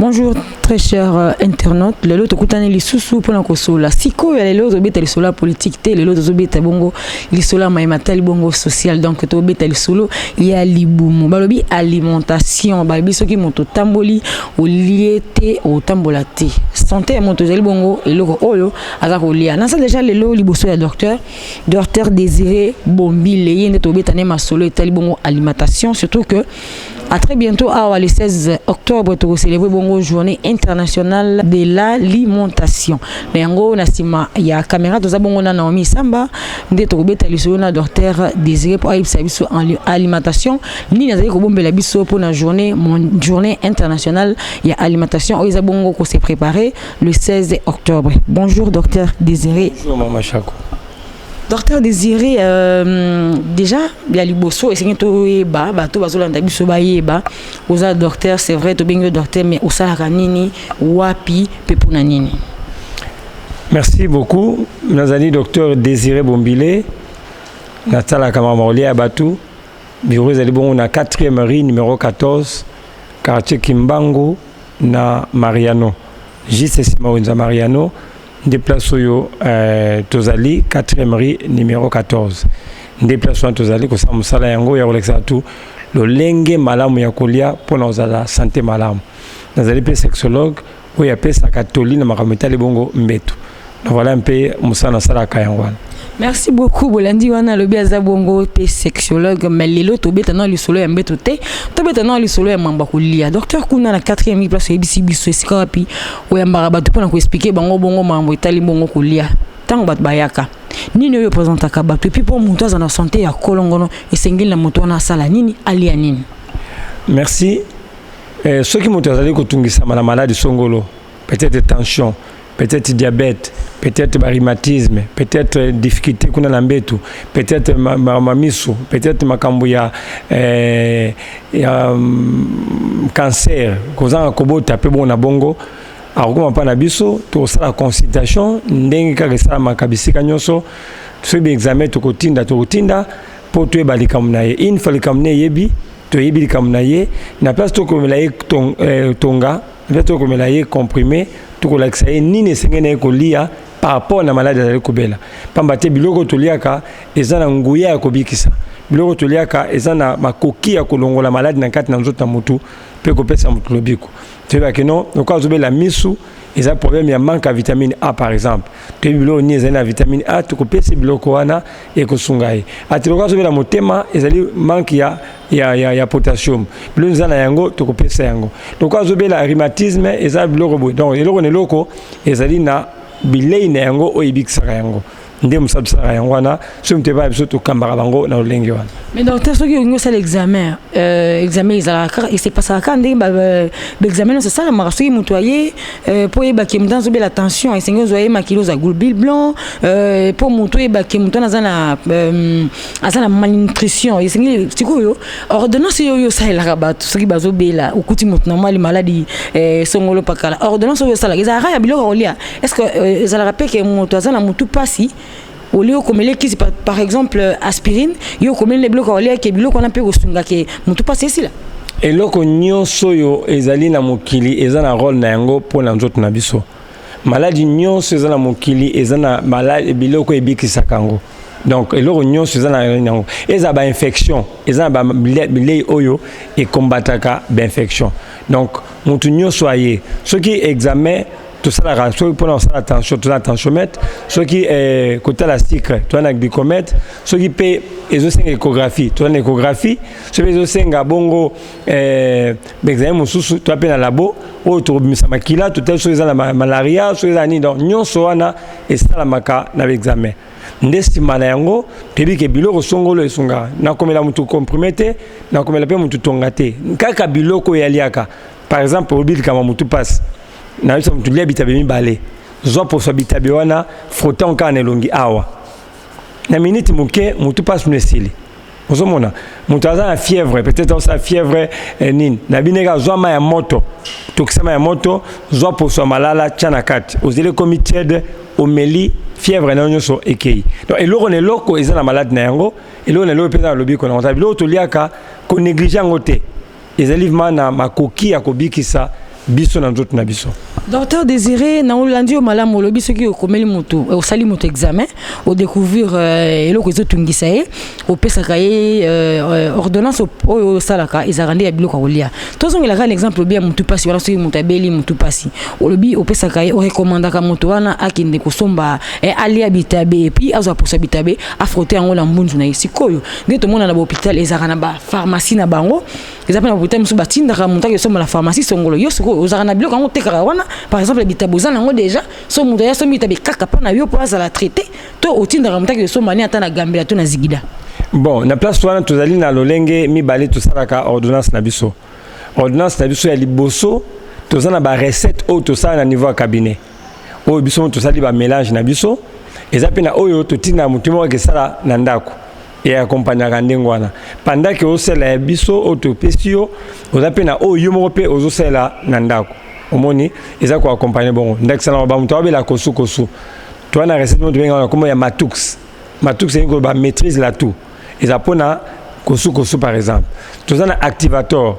Bonjour très chers internautes, le lot okutani lisusu pona kosola siko ya lelo zobeta lisolo politique te lelo zobeta bongo lisolo maimata bongo social donc to beta lisolo ya libumu balobi alimentation balobi soki moto tamboli oliete o tambola te santé moto zeli bongo eloko oyo aza kolia na ça déjà lelo liboso ya docteur Désiré Bombile yende to beta ne masolo etali bongo alimentation surtout que à très bientôt, le 16 octobre, tu vas célébrer une journée internationale de l'alimentation. Mais en gros, il y a caméra, tu as Naomi Samba, tu as docteur Désiré pour alimentation. Ni na pour la journée internationale de l'alimentation. Ils ont se préparé le 16 octobre. Bonjour, docteur Désiré. Bonjour, Maman Chako. Docteur Désiré, déjà, il y a l'Iboso, et c'est que tu es docteur, c'est vrai, tu es docteur, mais aussi nini, wapi, pepunanini. Merci beaucoup. Nous avons docteur Désiré Bombile, Natala Kamamorli Abatou, bureau de bon, na 4e rue numéro 14, quartier Kimbangu, na Mariano. Juste Simaunza Mariano. Déplaçons Tozali 4e rue numéro 14. Déplaçons Tozali ko samusala yango ya Rolexa tout le lenge malamu ya kolia pour nos la santé malamu. Nazali pe sexologue ou ya pe catholique na makamita bongo mbetu. Voilà un peu musana sala kayangwana. Merci beaucoup Bolandi wana lobi azabongo pe sexologue mais lelo to beta na lisolo ya mbeto te to beta na lisolo ya mamba kolia docteur kuna na 4e place ebisi biso esika wapi oyambaka bato pona ko expliquer bango bongo mambo etali bongo kolia tango bat bayaka nini oyo présentaka bato puis pour mutu za na santé ya kolongono esengeli na moto na sala nini alia nini. Merci. Ceux qui mutu azali kotungisa na maladie songolo peut-être tension, peut-être diabète, peut-être rhumatisme, peut-être difficulté kuna na mbetu, peut-être mamisu, peut-être makambo ya cancer, kozanga kobota pe bona bongo akoma pa na biso to sala consultation ndenge ka sala makabisika nyoso so bi examen to kotinda po to ebali kamnaye une fois kamnaye yebi to yebi kamnaye na place to komelaye tonga to komelaye comprimé to ko laxaye nini sengene ko lia par rapport na maladie ya kobela pamba te biloko to liaka ezana nguya ya kobikisa biloko to liaka ezana makoki ya kolongola maladie na kati na nzota mutu pe ko pesa mutu lobiko tu vois que non donc quand la misu ils ont problème il y a manque à vitamine A par exemple tu biloko ni ezana vitamine A tu ko pesa biloko wana e ko sungai atiloka zo la motema ezali manque ya potassium biloko ezana yango tu ko pesa yango donc quand la rhumatisme ezali biloko boy donc eloko ne loko ezali na bilei na yango oyibikisaka yango nde musabisaka yango wana so muteba biso tokambaka bango na lolenge wana. Mais docteur soki ongo sala examen ezalaka et c'est pasaka ndenge l'examen c'est ça la marasoki mutu aye po yebaki mutu azobela tension esengi ozoye makilo za globule blanc po mutu yebaki mutu azana malnutrition esengi sikoyo ordonnance yo salaka bato soki bazobela okuti mutu na mali maladie songolo pakala ordonnance yo salaka ezalaka ya biloko olia est-ce que ezalaka pe ke mutu azana mutu pasi au lieu comme les qui par exemple aspirine yo comme les blocs au lieu que biloko na pe kosunga ke mutu passe ici là et loko nyonso yo ezali na mokili ezana rôle na yango pour na nzoto na biso maladie nyonso ezana mokili ezana maladie biloko ebikisaka yango donc eloko nyonso ezana yango eza ba infection ezana ba bilei oyo e combataka ba infection donc mutu nyonso aye soki examen tout ça la radio pour la tension tout la tensiomètre ceux qui côté la cycle tu as un glycomètre ceux qui paient les ossinga échographie tu as une échographie ceux qui ossinga bongo examen mususu tu as peine à labo ou tu remisa makila tout est sur la malaria sur les années donc nyon soana et ça la maka na examen ndesti mana yango tebi ke biloko songolo esunga na komela mutu comprometté na komela pe mutu tongate kaka biloko yaliaka par exemple au bil kama mutu passe na biso mutu lia bitabe mibale zo pour so bitabe wana frotter en kana longi awa na minute muke mutu passe nesili ozomona mutu aza na fièvre peut-être sa fièvre nini na bineka zo ma ya moto tokisama ya moto zo pour so malala tchana kati ozile komi tiède omeli fièvre na nyonso ekei donc eloko ne loko eza na malade na yango eloko ne loko pesa na lobiko na biloko to liaka ko négliger ngote ezali na makoki ya kobikisa biso na nzoto na biso. Docteur Désiré, na olandi o malamu lobi soki okomeli moto osali moto examen o découvrir eloko ezotungisa ye opesaka ye ordonnance oyo osalaka ezarande ya biloko kolia. Tozongelaka l'exemple bien motu pasi wala soki moto abeli motu pasi olobi opesaka ye orekomandaka moto wana akende kosomba alia bitabe et puis azwa posa bitabe afroter yango na mbunzu na ye sikoyo nde tomona na hôpital ezaka na ba pharmacie na bango ezapa na hôpital musu batindaka moto akosomba la pharmacie songolo yo sikoyo ozaka na biloko yango tekaka wana. Par exemple, les bitabozan nango déjà so muto ya so mitabe kaka pa na yo po azala traité to otindaka mutaki so mani ata na gambela to na zigida. Bon, na place wana tozali na lolenge mibale tosalaka ordonnance na biso. Ordonnance na biso ya liboso tozana ba recette o tosala na niveau ya cabinet. O biso tosali ba mélange na biso eza pe na oyo totinda mutumo ke sala na ndako. Et accompagnera ndengo wana. Pendant que osela ya biso o topesio oza pe na oyo moko pe ozosela na ndako. Omoni eza ko accompagner bon ndakisana ba muto abela kosu to na recette mutu benga comme ya matux c'est ko ba maîtrise la tout eza pona kosu par exemple to na activateur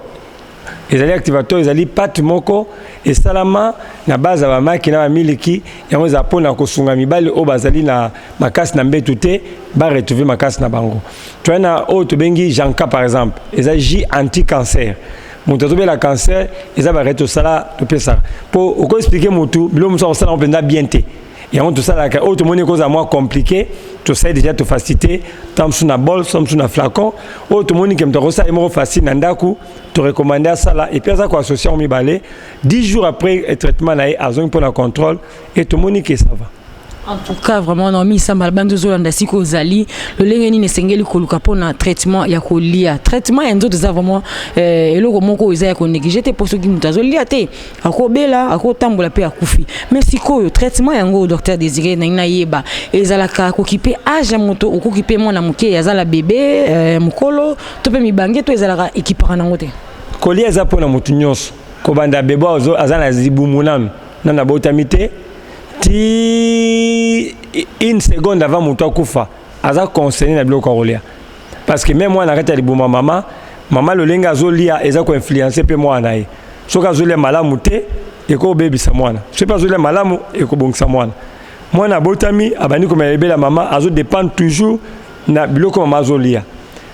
ezali activateur ezali pâte moko et salama na base ba makina ba miliki yango eza pona kosunga mibale o bazali na makasi na mbetu te ba retrouver makasi na bango to na o to bengi janka par exemple eza J anti-cancer. Mutu tobela cancer eza ba reto sala to pesa po oko expliquer mutu bilo muso sala on penda bien te et on tout ça là autre monnaie cause à moi compliqué to ça déjà te faciliter tant sur na bol som sur na flacon autre monnaie qui me to ça est facile nandaku te recommander ça là et puis ça quoi associé on mi balé 10 jours après le traitement là a besoin pour la contrôle et tout monnaie que ça va. En tout cas, vraiment, on a mis ça mal bande zolanda siko zali. Le lengeni ne sengeli koluka pona traitement ya kolia. Traitement ya nzoto za vraiment eloko moko eza ya ko négliger pour ceux qui mutazo lia te. Akobela, akotambola pe akufi. Mais siko traitement yango docteur Désiré na yeba ezalaka kokipe age moto okokipe mwana muke yazala bébé mukolo to pe mibange to ezalaka équipera nango te. Kolia za pona mutu nyonso. Ko banda bébé azana zibumunanu na botamité. Ti une seconde avant mutu akufa aza concerné na biloko kolia parce que même moi na kata libuma mama lolenga azolia eza ko influencer pe mwana ye soka azolia malamu te eko bebisa mwana soki azolia malamu eko bongisa mwana botami abandi ko melebela mama azo dépend toujours na biloko mama azolia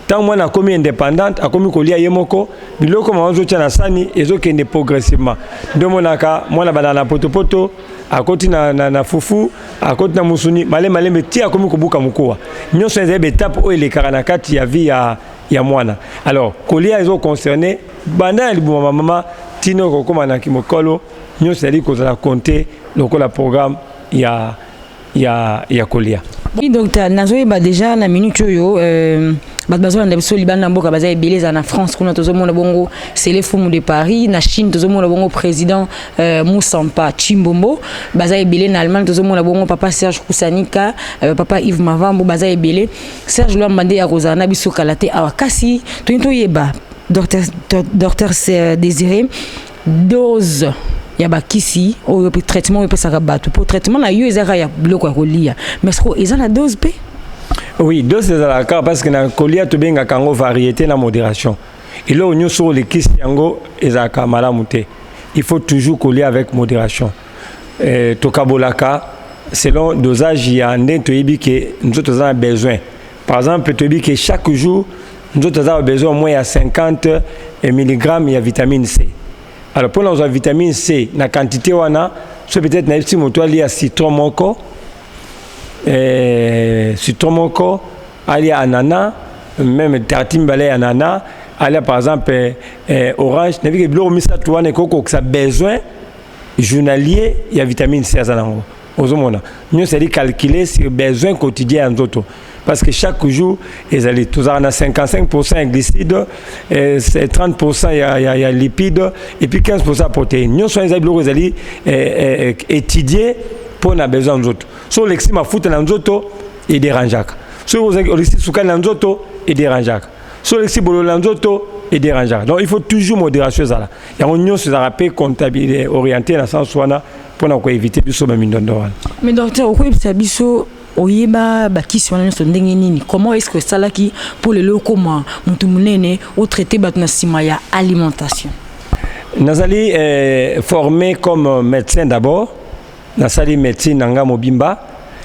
tant mwana akomi indépendante akomi kolia ye moko biloko mama azotia na sani ezokende progressivement nde monaka mwana bana na potopoto akoti na fufu akoti na musuni malembe ti akomi kobuka mukoa nyonso ezebe étape o elekaka na kati ya vie ya mwana. Alors kolia ezo concerné banda ya libuma mama tino kokoma na kimokolo nyonso ali kozala compter lokola programme ya kolia. Oui, donc nazoyeba déjà na minute oyo bato bazolanda biso libanda mboka baza ebeleza na France kuna tozomona bongo Selefumu de Paris na Chine tozomona bongo président Moussampa Chimbombo baza ebele na Allemagne tozomona bongo papa Serge Kusanika papa Yves Mavambo baza ebele Serge Lwambande ya kozana biso kalate awakasi toyeba docteur Désiré dose ya bakisi o traitement pesa bato pour traitement na yo ezaka ya biloko ya kolia mais est-ce que ezana dose pe? Oui, dose c'est la cas parce que na kolia to benga kango variété na modération et là on sur les kisi yango ezaka malamu te il faut toujours coller avec modération to kabolaka selon dosage ya ndento yebi ke nous avons besoin par exemple to yebi que chaque jour nous avons besoin au moins à 50 mg de vitamine C. Alors pour la vitamine C, la quantité wana, c'est peut-être na ipsi moto ali à citron moko, ali à ananas, même tartine balai ananas, ali par exemple orange. N'a vu que bleu misa toi ne koko que ça besoin journalier, il y a vitamine C à zanango. Ozomona. Nous c'est calculer sur besoin quotidien en auto. Parce que chaque jour, ils allaient tous à 55% glucides, 30% il y a lipides et puis 15% protéines. Nous sommes allés étudier pour nos besoins d'autres. Sur l'extrême à foutre dans d'autres et dérangeant. Sur l'extrême dans d'autres et dérangeant. Sur l'extrême dans d'autres et dérangeant. Donc il faut toujours modération ça là. Et on nous se rappelle comptabilité orienté dans le sens où pour éviter plus de mindondo. Mais docteur, au quoi ça biso oyeba bakisi wana nyonso ndenge nini comment est-ce que salaki pour le loko ma mutu munene au traiter bato na sima ya alimentation? nazali formé comme médecin d'abord nasali médecine nanga mobimba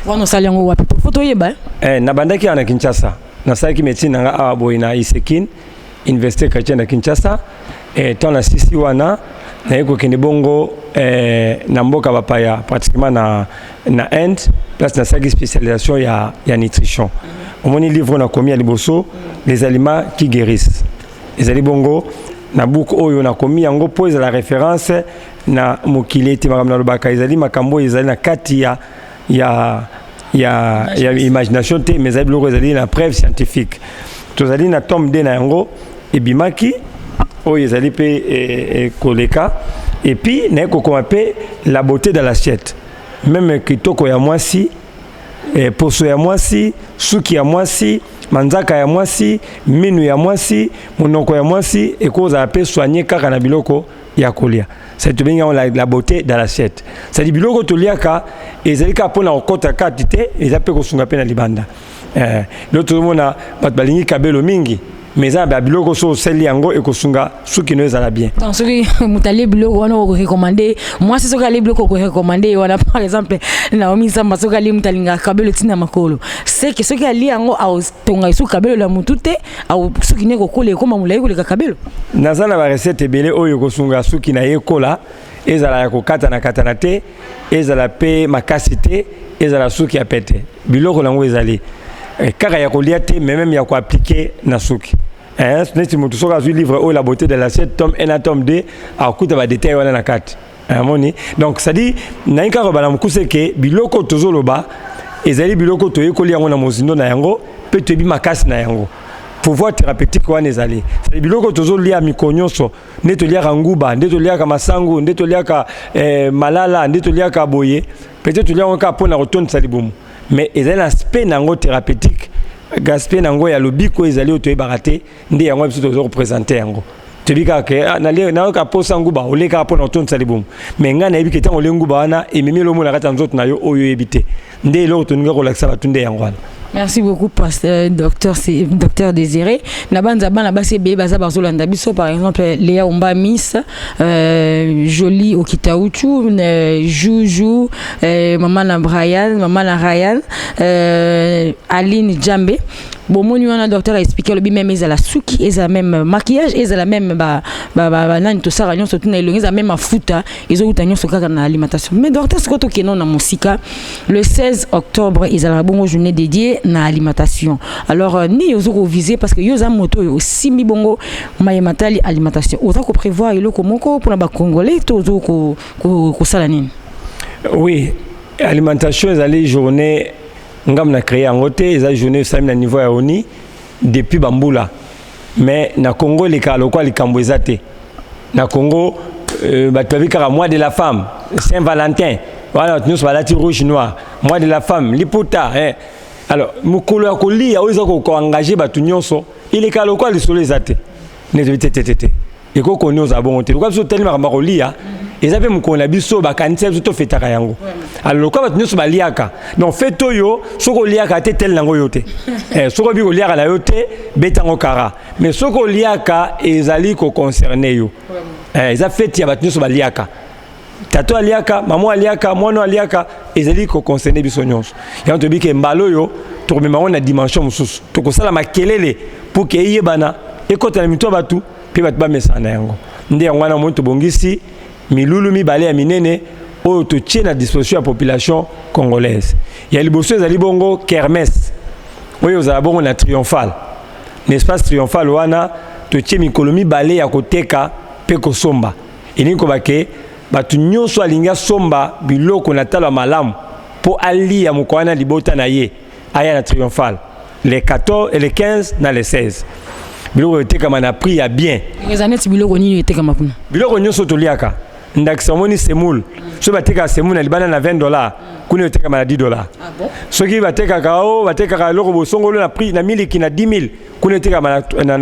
wana sali yango wapi photo yeba nabandaki na Kinshasa nasali médecine nanga aboy na Isekin Université chrétienne de Kinshasa tant la sisi wana na yeko kende bongo na mboka bapaya pratiquement na Inde place na saki spécialisation ya nutrition omoni livre na komi ya liboso les aliments qui guérissent ezali bongo na book oyo na komi yango po ezala référence na mokili ete makambo na lobaka ezali makambo ezali na kati ya imagination te mais ezali biloko ezali na preuve scientifique tozali na tome 2 na yango ebimaki oyo ezali pe koleka et puis na kokoma pe la beauté de l'assiette même kitoko ya mwasi poso ya mwasi suki ya mwasi manzaka ya mwasi minu ya mwasi monoko ya mwasi ekozala pe soigner kaka na biloko ya kolia c'est bien la beauté de l'assiette c'est dit biloko toliaka ezali ka pona okota kati te eza pe kosunga pe na libanda l'autre mona bat balingi kabelo mingi mais ça biloko so seli yango ekosunga suki no ezala bien donc soki mutali biloko wana ko recommander moi c'est soki ali biloko ko recommander wana par exemple Naomi Samba soki ali mutalinga kabelo tina makolo c'est que soki ali yango au tonga su kabelo la mutute au suki ne ko kola ekoma mulai ko le kabelo nazana ba recette belé oyo kosunga suki na yekola ezala ya kokata na katana te ezala pe makasi te ezala suki ya pete biloko lango ezali kaka ya kolia te même ya ko appliquer na suki neti mutu soka zu livre oh la beauté de l'assiette tome 1 à tome 2 a kuta ba détail wana na kati amoni donc ça dit naika ko bana mukuse ke biloko tozoloba ezali biloko toyekoli yango na mozindo na yango pe tebi makasi na yango pouvoir thérapeutique wana ezali c'est biloko tozolia mikonyonso ndeto liaka nguba ndeto liaka masangu ndeto liaka malala ndeto liaka boye peut-être liaka ka pona rotonde libumu mais ezali aspect nango thérapeutique gaspé nango ya lobiko ezali otoyebaka te nde yango biso tozoreprésente yango tobika ke nayoka posa nguba oleka mpona otonisa libumu me ngai nayebi ke ntango ole nguba wana ememi elomona kati ya nzoto na yo oyo oyebi te nde eloko toninga kolakisa bato nde yango wana. Merci beaucoup, pasteur, docteur Désiré. Nabanza bana basi be baza bazolanda biso par exemple Léa Omba Miss, Jolie Okitauchu, Joujou, maman na Brian, maman na Ryan, Aline Djambe. Bon, mon a docteur a expliqué le même ils a la souki, ils a même maquillage, ils a la même nan to sara nyon surtout na ils a même afuta, ils ont utanyo soka na alimentation. Mais docteur ce que non na musika le 16 octobre ils a la bonne journée dédiée na alimentation. Alors ni ozo viser parce que yo za moto aussi mi bongo matali alimentation. Ozo ko prévoir ilo ko moko pour na ba congolais to ozo ko sala nini. Oui, alimentation ils allaient journée ngam na créé en côté eza journée sami na niveau ya ONU depuis bambula mais na Congo les ka lokwa likambo ezate na Congo batabi kara mois de la femme Saint-Valentin voilà nous balati rouge noir mois de la femme liputa alors mukolo ya kolia oza ko engager batu nyonso il ka lokwa lisolo ezate ne tete et ko konyo za bon te ko so tellement ba kolia ezape mukona biso bakanisa biso to fetaka yango alors quoi batu nyonso baliaka donc feto yo soko liaka te tel nango yote soko bi ko liaka na yote betango kara mais soko liaka ezali ko concerner yo eza feti ya batu nyonso baliaka tato aliaka maman aliaka mwana aliaka ezali ko concerner biso nyonso yango to bike mbalo yo to komema na dimension mususu to ko sala makelele pour que yebana ekota na mito batu pe batu ba mesana yango nde yango na monto bongisi milulu mibale ya minene oyo totie na disposition ya population congolaise ya liboso ezali bongo kermesse oyo ozala bongo na triomphal na espace triomphal wana totie mikolo mibale ya koteka mpe kosomba elingi kobake bato nyonso alingi asomba biloko na talo ya malamu mpo alia moko wana libota na ye aya na triomphal les 14 et les 15 na les 16 biloko etekama na prix ya bien ezaneti biloko nini etekama kuna biloko nyonso toliaka ndakisa moni semoule so bateka semoule na libana na $20 kuna yoteka na $10 ah bon soki bateka kao bateka loko bosongolo na prix na miliki na 10,000 kuna yoteka na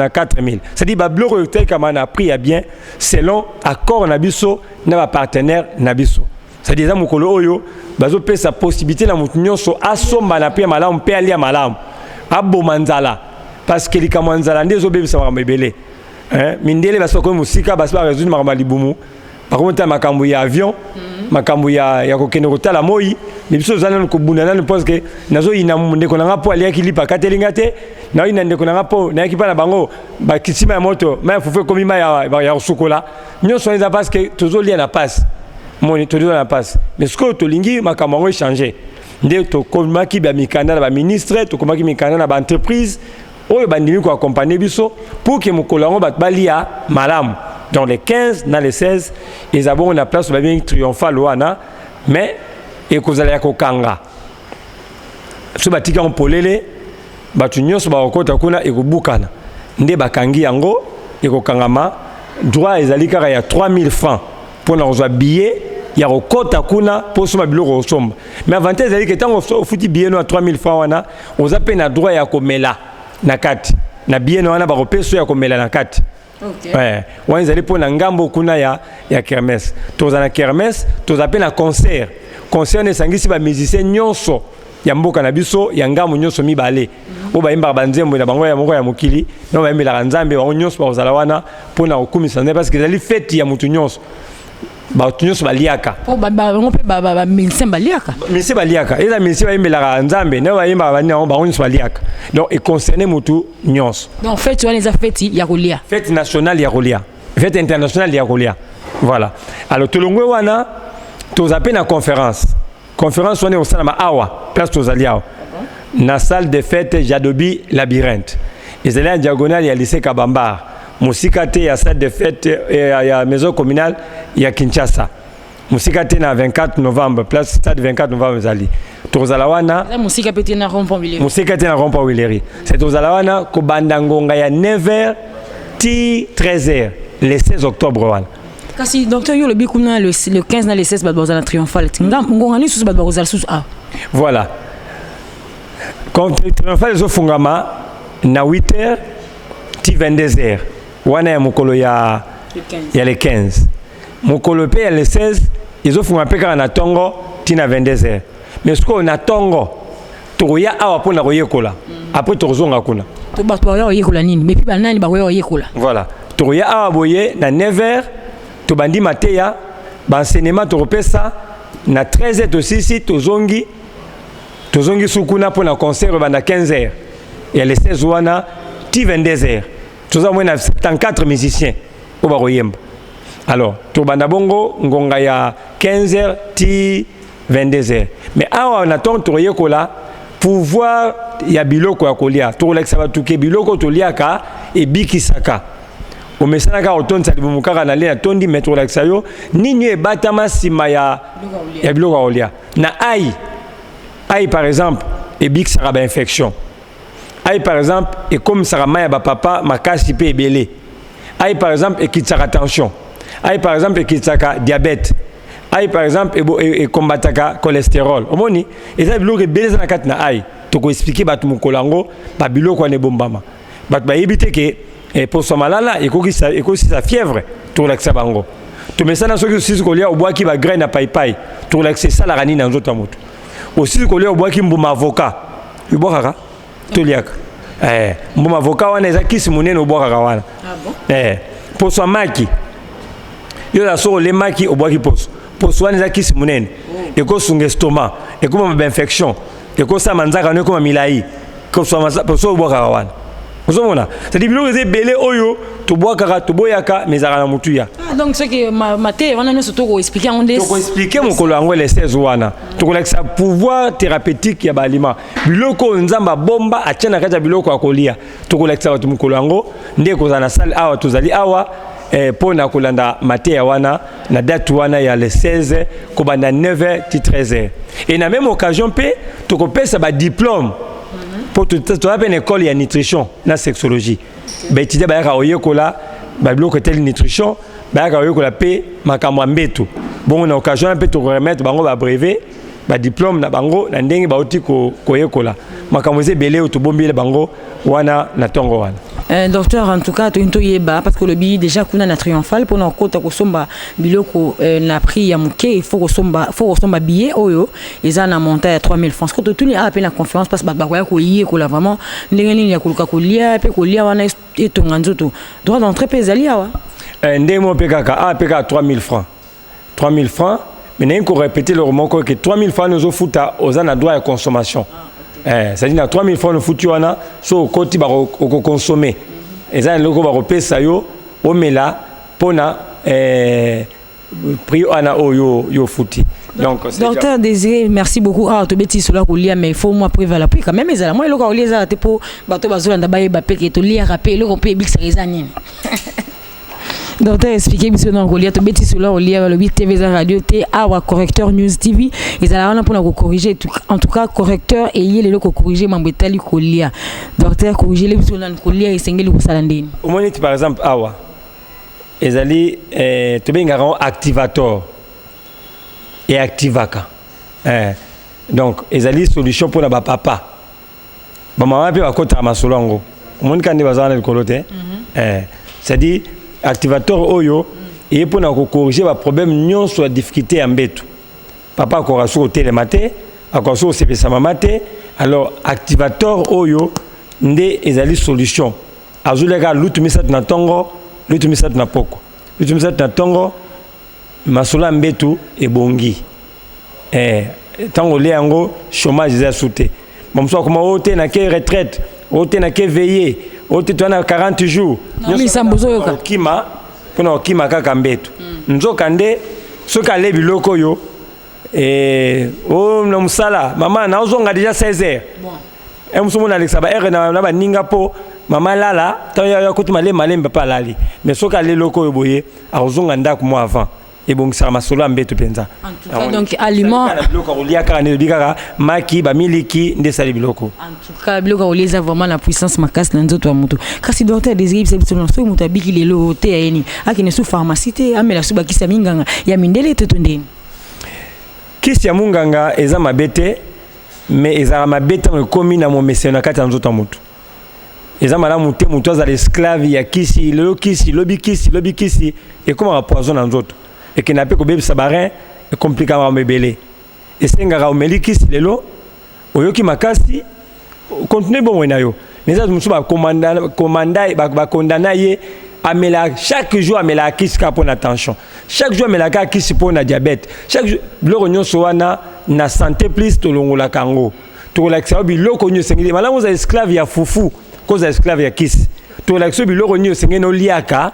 4,000 c'est dit ba biloko yoteka na prix ya bien selon accord na biso na ba partenaire na biso c'est dire za mukolo oyo bazo pesa possibilité na mutu nyonso asomba na prix malamu pe alia malamu abo manzala parce que likamanzala ndezo bebisa makambo ebele mindele ba soko musika ba résoudre makambo libumu par contre makambo ya avion makambo ya kokende kotala moi mais biso zana ko bunda na parce que nazo ina munde ko nanga po ali akilipa katelinga te na ina ndeko nanga po na ekipa na bango ba kisima ya moto ma fufe komima ya sukola nyo so eza parce que tozo lia na passe moni tozo na passe mais ce que to lingi makambo ngo changer nde to komaki ba mikanda ba ministre to komaki mikanda na ba entreprise oyo bandimi ko accompagner biso pour que mokolango bat balia malamu dans les 15 dans les 16 ils avons une place ba bien triomphal wana mais et kozala ya kokanga so batika on polele batu nyonso ba okota kuna ekobukana nde bakangi yango ekokangama droit ezali kaka ya 3000 francs pour na kozwa billet ya kokota kuna pour soma biloko osomba mais avantage ezali ke tango ofuti billet no ya 3000 francs wana oza pe na droit ya komela na kati na billet no wana bakopeso ya komela na kati. Okay. Ouais, on allait pour ngambo kuna ya kermesse. Toza na kermesse, toza pe na concert. Concert ne sangisi ba musicien nyonso ya mboka na biso ya ngamu nyonso mibale. O ba imba banzembo na bango ya moko ya mokili, no ba imba la nzambe ba nyonso ba ozala wana pour na okumisa parce que zali fête ya mutu nyonso. Ba tu nyonso baliaka. Po ba ngope ba ministre baliaka. Ministre baliaka. Eza ministre ba imba la nzambe, na ba imba ba nyonso baliaka. Donc et concerner mutu nyonso. Donc fête tu les fête ya kolia. Fête nationale ya kolia. Fête internationale ya kolia. Voilà. Alors tolongwe wana toza pe na conférence. Conférence on est au salama awa, place tozaliao. Na salle de fête Jadobi Labyrinthe. Ils allaient en diagonale ya lycée Kabambar. Musikate ya salle de fête ya maison communale ya Kinshasa. Musikate na 24 novembre, place stade 24 novembre zali. Tozalawana. La musika pete na rond-point Willery. Musikate na rond-point Willery. C'est tozalawana ko bandangonga ya 9h ti 13h le 16 octobre wana. Kasi docteur yo le bikuna le 15 na le 16 bad bazana triomphal. Ngongani ni susu bad bazala susu a. Voilà. Quand triomphal zo fungama na 8h ti 22h. Wana ya mukolo ya le 15. Mukolo pe ya le 16 ils ont fungama pe ka na tongo ti na 22h. Mais ce qu'on a tongo toya awa pona koyekola. Après tozonga kuna. To ba to yekola nini? Mais puis ba nani ba yekola. Voilà. Toya awa boye na 9h to bandi mateya ba enseignement to repesa na 13h to sisi tozongi sukuna pour na concert banda 15h et les 16 wana ti 22h toza mona 74 musiciens au baroyemba. Alors to banda bongo ngonga ya 15h ti 22h mais awa na ton to yekola pouvoir ya biloko ya kolia to leksa batuke biloko to liaka e bikisaka o mesana ka otonza libumukaka na le na tondi metro laksayo nini e batama sima ya biloko olia na ai par exemple et big sera ba infection ai par exemple et comme sera maya ba papa makasi pe ebele ai par exemple et kitsaka tension ai par exemple et kitsaka diabète ai par exemple et combataka cholestérol omoni eza biloko ebele na kati na ai to ko expliquer batu mukolango ba biloko ne bombama batu ba yebite ke et pour son malala et aussi sa fièvre tout l'accès bango tout mais ça na soki aussi ko lia au bois qui va graine à paipai tout l'accès ça la rani na nzoto moto aussi ko lia au bois qui mbuma avocat u boka to liaka mbuma avocat wana eza kisi munene au boka wana ah bon pour son maki yo la so le maki au bois qui pose pour soin eza kisi munene et ko sunga estomac et comme ba infection et ko sa manzaka ne comme milai ko so pour so au boka wana. C'est-à-dire que les belés oyo to boakaka to boyaka mais za na mutuya. Donc ce que maté wana nyoso to ko expliquer on des. To ko expliquer mon kolongo les 16 wana. To ko leksa pouvoir thérapeutique ya balima. Biloko nzamba bomba achana kata biloko akolia. To ko leksa watu mukolongo nde ko za na salle awa tozali awa pona kolanda maté ya wana na date wana ya le 16 ko banda 9h ti 13h. Et na même occasion pe to ko pesa ba diplôme. Pour tout une école de nutrition, la sexologie. Ben tu dis bah il y a quoi bah bloc tel nutrition, bah il y a quoi paix, ma camambeto. Bon on a occasion un peu de remettre bango ba brevet, ba diplôme na bango na ndenge ba oti ko yekola. Ma camose belé au to bombi le bango wana na tongo wana. Docteur, en tout cas, tu es parce que le billet déjà qu'on a triomphal pour nos côtes au somba biloko n'a pris à mouké, il faut au somba billet oyo ils ont monté à 3000 francs. Quand tu es à peine la conférence parce que bah quoi y est quoi vraiment n'engagez ya kuluka kulia pe kulia wana et ton anzoto droit d'entrée pesalia wa ndemo pekaka a peka 3000 francs 3000 francs mais n'a encore répéter le roman que 3000 francs nous ofuta aux an droit à consommation. C'est-à-dire na 3000 francs no futu wana so koti ba ko consommer eza loko ba repesa yo omela pona prix ana oyo yo futi. Donc docteur Désiré, merci beaucoup. Ah to beti cela ko lia mais il faut moi prévoir la quand même ezala moi loko lia za te po bato bazolanda baye ba pe ke to lia rappeler loko pe bix rezanine. Docteur expliquer biso na ko lia to beti cela ko lia le 8 TV radio T awa correcteur news TV ezala wana pour corriger en tout cas correcteur et yele loko corriger mambetali ko lia docteur corriger le biso na ko lia esengeli ko sala ndeni au moins par exemple awa ezali to benga activateur et activaka donc ezali solution pour la papa ba mama pe ba kota masolongo omoni kande bazana likolo te c'est-à-dire activateur oyo et pour na ko corriger ba problème nyon sur la difficulté en betu papa ko raso au télématé akoso c'est sa mamate alors activateur oyo nde ezali solution azulega lutumisa na tongo lutumisa na poko lutumisa na tongo masola mbetu ebongi tango le yango chômage za souté momso comme oté na ke retraite oté na ke veiller oté tona 40 jours mi sambozo yoka kima kuna kima kaka mbetu nzoka nde soka le biloko yo o no musala mama na ozonga déjà 16h bon musumu na Alexa ba r na ba ninga po mama lala ta ya kotima le malembe pa lali mais soka le loko yo boye a ozonga ndako mo avant et bon ça masolo mbeto penza en tout cas donc aliment biloko oliaka ne bikaka maki ba miliki ndesali biloko en tout cas biloko oliza vraiment la puissance makasi na nzoto ya mutu kasi docteur Désiré c'est non so mutu abiki lelo te yani akine su pharmacie te amela su bakisa minganga ya mindele te tondeni kisi ya munganga eza mabete mais eza mabete ko komi na mo mesena kati ya nzoto ya mutu eza malamu te mutu aza l'esclave ya kisi lelo kisi lobi kisi et comme un poison na nzoto et qui n'a pas que bébé sabarin est compliqué à mebele et c'est ngara omeliki lelo oyoki makasi continue bon wenayo mais ça musu ba condamna ye amela chaque jour amela kisi ka pour attention chaque jour amela ka kisi pour na diabète chaque jour biloko nyonso wana na santé plus to longola kango to relaxa biloko nyonso ngili malamu za esclave ya fufu cause esclave ya kisi to relaxa biloko nyonso ngeno liaka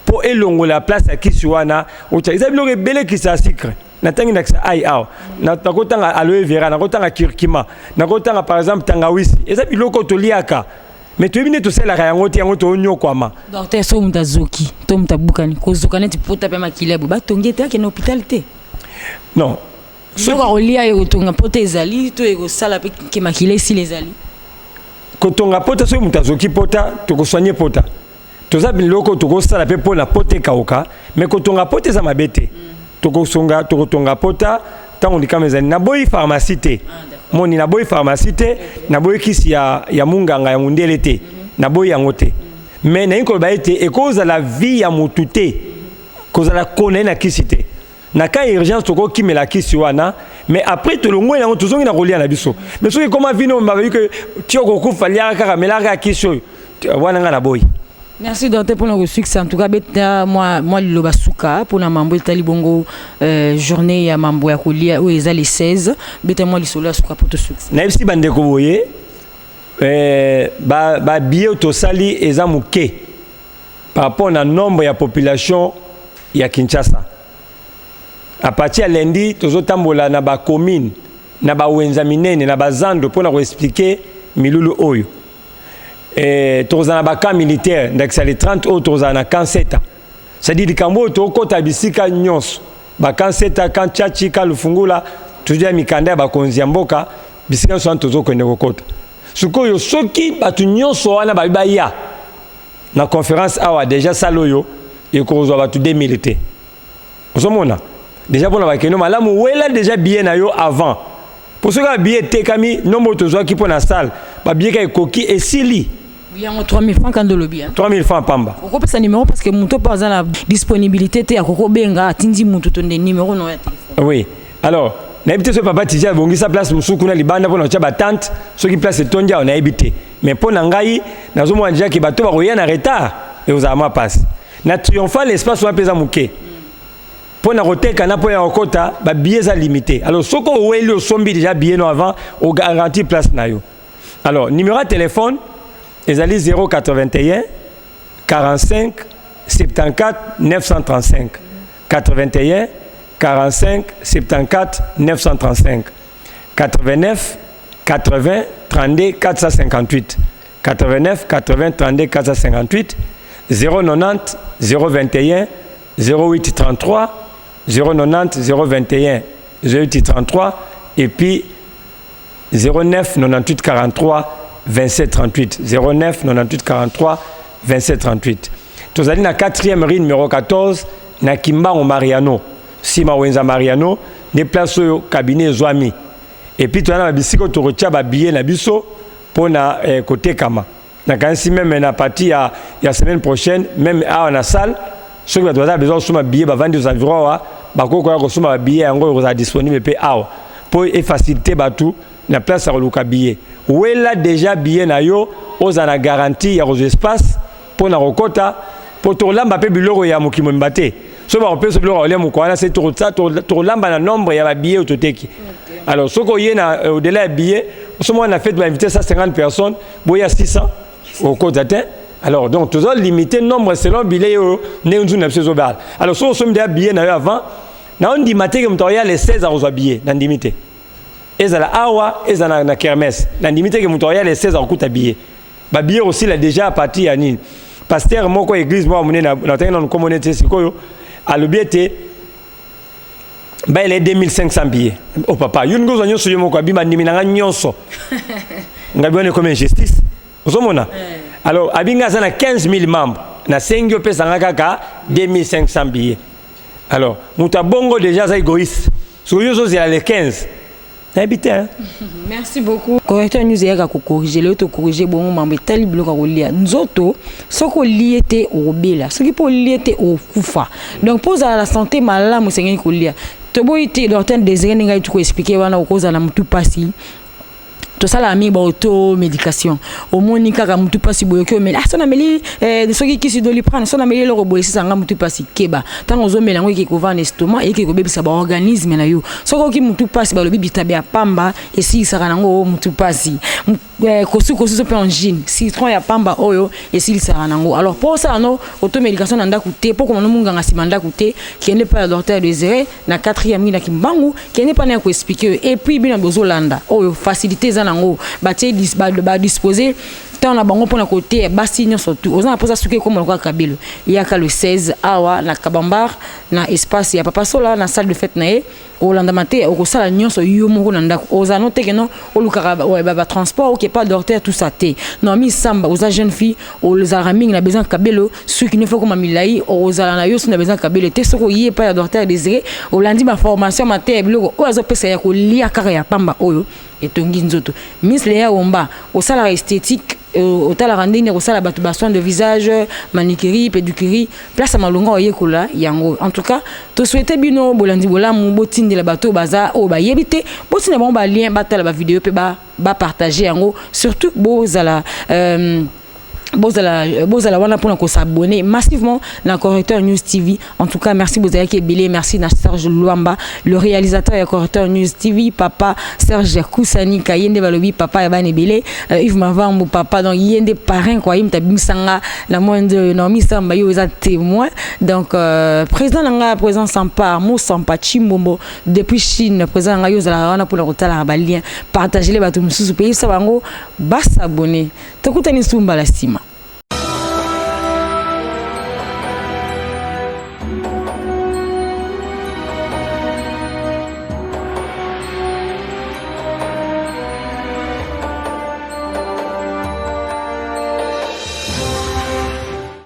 pour elongo la place à Kisuana ou tu as biloko belé qui ça sucre na tangi na ai aw na takotanga aloe vera na kotanga kirkima na kotanga par exemple tangawisi eza biloko to liaka mais tu ebine to sela ka yango te yango to nyokwama docteur so mutazoki to mutabukani kozokana ti pota pe makilebo ba tongete ke na hôpital te non so ko lia yo tonga pota ezali to ego sala pe ke makile si les ali kotonga pota so mutazoki pota to ko soigner pota toza biloko tokosala pe pona pote kauka mais kotonga pote za mabete tokosonga tokotonga pota tango likama ezali na boyi pharmacie te moni na boyi pharmacie te na boyi kisi ya munganga ya mundele te na boyi yango te mais na inko ba ete ekoza la vie ya mutu te kozala kona na kisi te na ka urgence toko kimela kisi wana mais après to longo yango tozongi na kolia na biso mais soki koma vino mbabi que tioko kufa lia kaka melaka kisi wana nga na boyi. Merci docteur pour le succès. En tout cas, moi le basuka pour la mambo itali bongo journée ya mambo ya kolia où ils les 16. Beta moi le sola suka pour tout succès. Na si bande ko boye ba bio to sali eza muke par rapport na nombre ya population ya Kinshasa. À partir de lundi tozotambola na ba commune na ba wenza minene na ba zando pour na expliquer milulu oyo. Tozana baka militaire donc c'est les 30 autres tozana kanseta c'est-à-dire likambo to kota bisika nyonso bakanseta kan chachi ka lufungula tujia mikanda ba konzi mboka bisika so tozo ko ndeko kota sukoyo soki batu nyonso wana ba ya na conférence awa déjà saloyo et ko zo batu 2000 te ozomona déjà pour na bakeno malamu wela déjà bien na yo avant pour ceux qui billet te kami nombre tozo ki pour na salle ba billet ka koki esili Il y a 3000 francs quand de lobby. 3000 francs pamba. Pourquoi pas ce numéro parce que muto pas la disponibilité te akoko benga tindi muto ton numéro no ya téléphone. Oui. Alors, n'habite ce papa tija bongi sa place musukuna libanda pona tchaba tante, ceux qui place tondia on a habité. Mais pona ngai nazo mo anja ki bato ba koya na retard et aux ama passe. Na triomphal l'espace wa pesa muke. Pona koteka na poya okota ba billets à limité. Alors soko weli o sombi déjà billet no avant au garantie place na yo. Alors, numéro de téléphone ezali 081 45 74 935 81 45 74 935 89 80 32 458 89 80 32 458 090 021 08 33 090 021 08 33 et puis 09 98 43 27 38 09 98 43 27 38. Tous allons na 4e rue numéro 14 na Kimbango Mariano. Sima Wenza Mariano, déplace au cabinet Zoami. Et puis tu as un bisiko tu retiens ba billet na biso pour na côté Kama. Na quand même na partie ya semaine prochaine même à la salle, ceux qui doivent besoin de ma billet ba vendre aux environs ba ko ko suma billet ngo est disponible pe awa pour faciliter ba tout na place à le billet. Où est là déjà billet na yo aux ana garantie ya aux espaces pour na rekota pour to lamba pe biloko ya mokimo mbate. So ba pe so biloko ole mukwana c'est to lamba na nombre ya ba billet autoteki. Alors soko yena au-delà billet, so moi on a fait ba inviter 150 personnes, boya 600 au côté atteint. Alors donc toujours limiter nombre selon billet yo ne nzu na psezo bal. Alors so so mdia billet na yo avant na on dit maté que mtoya les 16 à billet na limité. Ezala awa ezala na kermesse na limité que mtoya les 16 à coûte billet. Ba billet aussi là déjà à partir ya nini. Pasteur moko église moi mone na tena na communauté sikoyo a l'obéité ba il est 2500 billets au papa yun ngozo nyonso yo moko abima ndimi na nyonso ngabone comme injustice ozomona alors abinga za na 15000 membres na sengyo pesa ngaka 2500 billets alors muta bongo déjà za égoïste so yo zo zela les 15 Hein? Merci beaucoup. Correcteur nous a corriger le to corriger bon mambe tali bloka ko lia nzoto soko liete o bela ce qui pour liete o kufa donc pose à la santé malamu sengi ko lia to boite docteur désiré ninga tu ko expliquer wana ko za na mutu pasi to sala ami ba auto médication au moni kaka mutu pasi boyoke mais ah sona meli de soki ki si doliprane sona meli lo boye sanga mutu pasi keba tango zo mela ngo ki ko vana estomac et ki ko bebisa ba organisme na yo soko ki mutu pasi ba lo bibita be pamba et si saka nango mutu pasi kosu so pe angine citron ya pamba oyo et si saka nango alors pour ça no auto médication nanda coûter pour ko no munga ngasimanda coûter qui n'est pas docteur désiré na 4e mina kimbangu qui n'est pas na ko expliquer et puis bina bozolanda oyo faciliter za nango batie disposer tant na bango pona côté basi nyonso tout oza na posa suke comme le kabelo il y a le 16 awa na kabambar na espace ya papa sola na salle de fête na e o landa maté o sala nyonso yo moko na ndako oza no te que non o lukara ba transport OK pas docteur tout ça te non mi samba oza jeune fille o les araming na besoin kabelo ceux qui ne faut comme milai oza na yo na besoin kabelo te soko yé pas docteur désiré o landi ma formation maté biloko o azo pesa ya ko lia kaka ya pamba oyo etongi nzoto miss Léa Omba au salaire esthétique au tala randine au salaire batu soin de visage manicure pédicure place à malonga oyekola yango en tout cas to souhaiter bino bolandi bolamu botinde la bateau baza o ba yebite botine bon ba lien batala ba vidéo pe ba partager yango surtout bozala Bozala wana pour nous s'abonner massivement dans Correcteur News TV. En tout cas, merci Bozala qui est belé, merci na Serge Luamba, le réalisateur de Correcteur News TV, papa Serge Kousani Kayende Balobi, papa Yabane belé, Yves Mavambo papa donc yende parrain quoi, il tabim sanga la moins de Nomi Samba yo za témoin. Donc président nga présent sans part, mo sans pas Chimbombo depuis Chine, président nga yo za wana pour la rotala ba lien, partager les bateaux mususu pays ça bango ba s'abonner. Takutani sumba la sima.